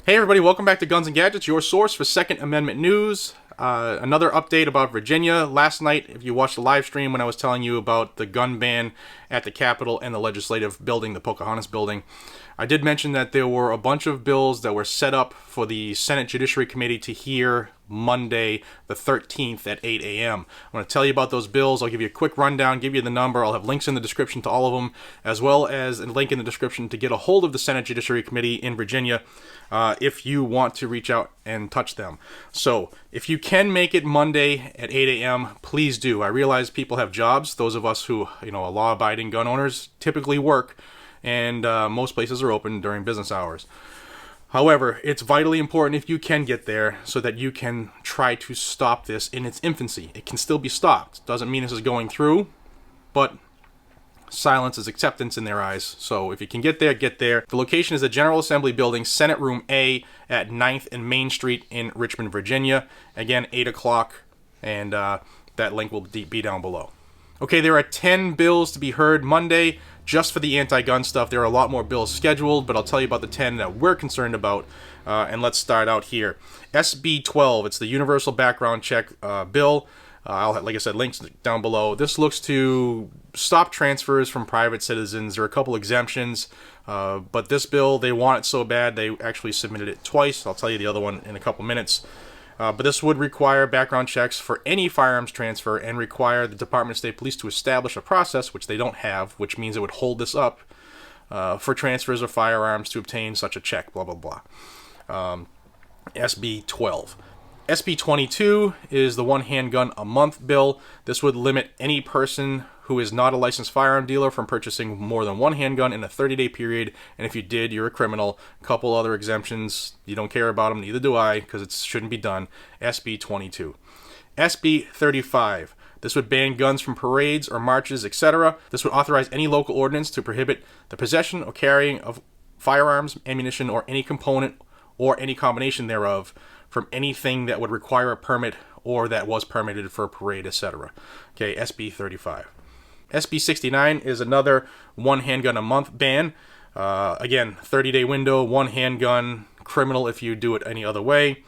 Hey everybody, welcome back to Guns and Gadgets, your source for Second Amendment news. Another update about Virginia. Last night, if you watched the live stream when I was telling you about the gun ban at the Capitol and the Legislative Building, the Pocahontas Building, I did mention that there were a bunch of bills that were set up for the Senate Judiciary Committee to hear Monday the 13th at 8 a.m. I'm going to tell you about those bills. I'll give you a quick rundown, give you the number. I'll have links in the description to all of them, as well as a link in the description to get a hold of the Senate Judiciary Committee in Virginia if you want to reach out and touch them. So if you can make it Monday at 8 a.m., please do. I realize people have jobs. Those of us who, are law-abiding gun owners typically work, and most places are open during business hours. However, it's vitally important if you can get there so that you can try to stop this in its infancy. It can still be stopped. Doesn't mean this is going through, but silence is acceptance in their eyes. So if you can get there, get there. The location is the General Assembly Building, Senate Room A at 9th and Main Street in Richmond, Virginia. Again, 8 o'clock, and that link will be down below. Okay, there are 10 bills to be heard Monday. Just for the anti-gun stuff, there are a lot more bills scheduled, but I'll tell you about the 10 that we're concerned about, and let's start out here. SB 12, it's the Universal Background Check bill. I'll have, like I said, links down below. This looks to stop transfers from private citizens. There are a couple exemptions, but this bill, they want it so bad, they actually submitted it twice. I'll tell you the other one in a couple minutes. But this would require background checks for any firearms transfer and require the Department of State Police to establish a process, which they don't have, which means it would hold this up for transfers of firearms to obtain such a check, blah, blah, blah. SB 12. SB 22 is the one handgun a month bill. This would limit any person who is not a licensed firearm dealer from purchasing more than one handgun in a 30-day period, and if you did, you're a criminal. A couple other exemptions, you don't care about them, neither do I, because it shouldn't be done. SB 22. SB 35. This would ban guns from parades or marches, etc. This would authorize any local ordinance to prohibit the possession or carrying of firearms, ammunition, or any component or any combination thereof from anything that would require a permit or that was permitted for a parade, etc. Okay, SB 35. SB 69 is another one handgun a month ban. Again, 30-day window, one handgun, criminal if you do it any other way.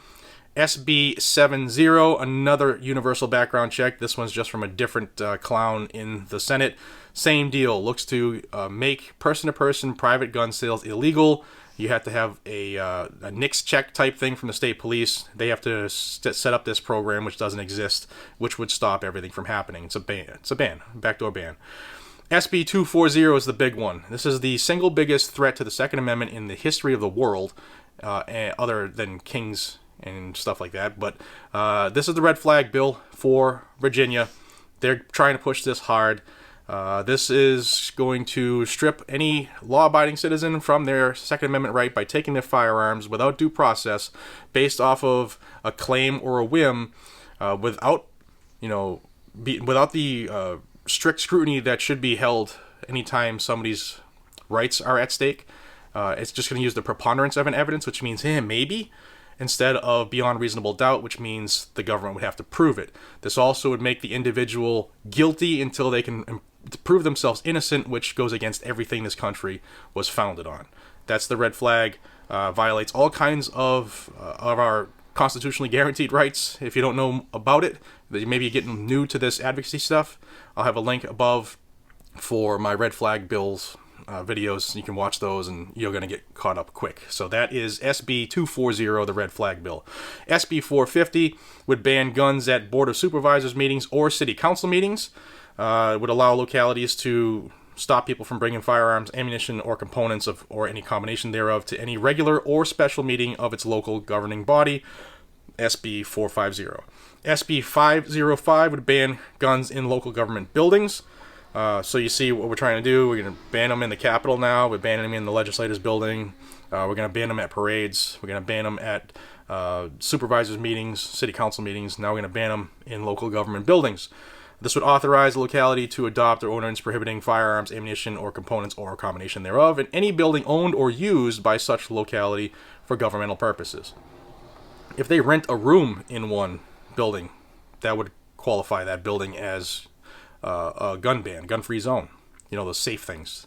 SB 70, another universal background check. This one's just from a different clown in the Senate. Same deal, looks to make person-to-person private gun sales illegal. You have to have a NICS check type thing from the state police. They have to set up this program, which doesn't exist, which would stop everything from happening. It's a ban. It's a ban. Backdoor ban. SB 240 is the big one. This is the single biggest threat to the Second Amendment in the history of the world, other than kings and stuff like that. But this is the red flag bill for Virginia. They're trying to push this hard. This is going to strip any law-abiding citizen from their Second Amendment right by taking their firearms without due process, based off of a claim or a whim, without the strict scrutiny that should be held anytime somebody's rights are at stake. It's just going to use the preponderance of an evidence, which means, maybe, instead of beyond reasonable doubt, which means the government would have to prove it. This also would make the individual guilty until they can prove themselves innocent, which goes against everything this country was founded on. That's the red flag. Violates all kinds of our constitutionally guaranteed rights. If you don't know about it, maybe you're getting new to this advocacy stuff, I'll have a link above for my red flag bills videos. You can watch those and you're going to get caught up quick. So that is SB 240, the red flag bill. SB 450 would ban guns at Board of Supervisors meetings or City Council meetings. It would allow localities to stop people from bringing firearms, ammunition, or components of or any combination thereof to any regular or special meeting of its local governing body. SB 450. SB 505 would ban guns in local government buildings. So you see what we're trying to do. We're going to ban them in the Capitol now. We're banning them in the Legislature's building. We're going to ban them at parades. We're going to ban them at supervisors meetings, city council meetings. Now we're going to ban them in local government buildings. This would authorize the locality to adopt an ordinance prohibiting firearms, ammunition, or components or a combination thereof in any building owned or used by such locality for governmental purposes. If they rent a room in one building, that would qualify that building as a gun ban, gun-free zone. Those safe things.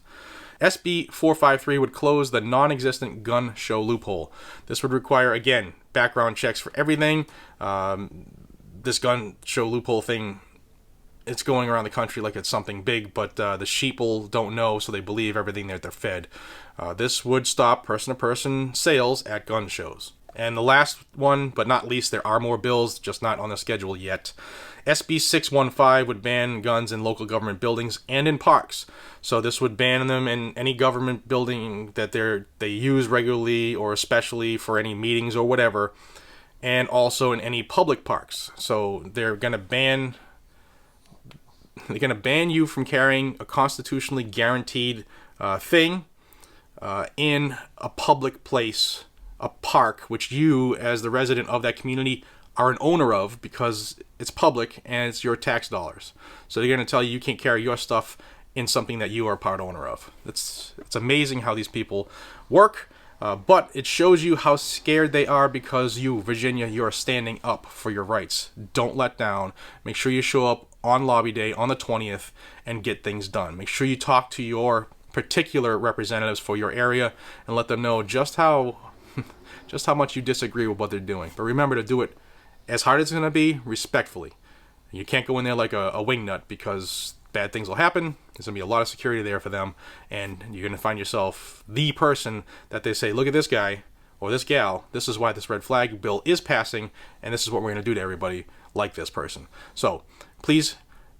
SB 453 would close the non-existent gun show loophole. This would require, again, background checks for everything. This gun show loophole thing, it's going around the country like it's something big, but the sheeple don't know, so they believe everything that they're fed. This would stop person-to-person sales at gun shows. And the last one, but not least, there are more bills, just not on the schedule yet. SB 615 would ban guns in local government buildings and in parks. So this would ban them in any government building that they use regularly or especially for any meetings or whatever, and also in any public parks. So they're going to ban you from carrying a constitutionally guaranteed thing in a public place, a park, which you, as the resident of that community, are an owner of because it's public and it's your tax dollars. So they're going to tell you can't carry your stuff in something that you are a part owner of. It's amazing how these people work, but it shows you how scared they are because you, Virginia, you're standing up for your rights. Don't let down. Make sure you show up on lobby day on the 20th and get things done. Make sure you talk to your particular representatives for your area and let them know just how much you disagree with what they're doing. But remember to do it as hard as it's going to be, respectfully. You can't go in there like a wingnut because bad things will happen. There's going to be a lot of security there for them, and you're going to find yourself the person that they say, look at this guy or this gal, this is why this red flag bill is passing, and this is what we're going to do to everybody like this person. So please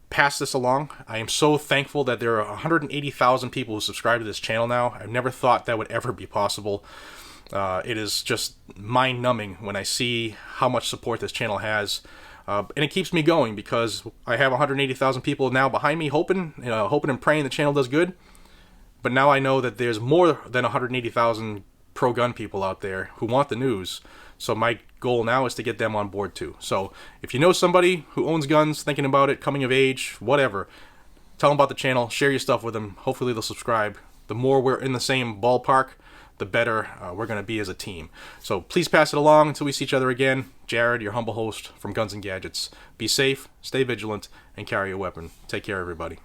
pass this along. I am so thankful that there are 180,000 people who subscribe to this channel now. I've never thought that would ever be possible. It is just mind-numbing when I see how much support this channel has, and it keeps me going because I have 180,000 people now behind me hoping and praying the channel does good. But now I know that there's more than 180,000 pro-gun people out there who want the news. So my goal now is to get them on board too. So if you know somebody who owns guns, thinking about it, coming of age, whatever, tell them about the channel, share your stuff with them. Hopefully they'll subscribe. The more we're in the same ballpark, the better we're going to be as a team. So please pass it along until we see each other again. Jared, your humble host from Guns and Gadgets. Be safe, stay vigilant, and carry a weapon. Take care, everybody.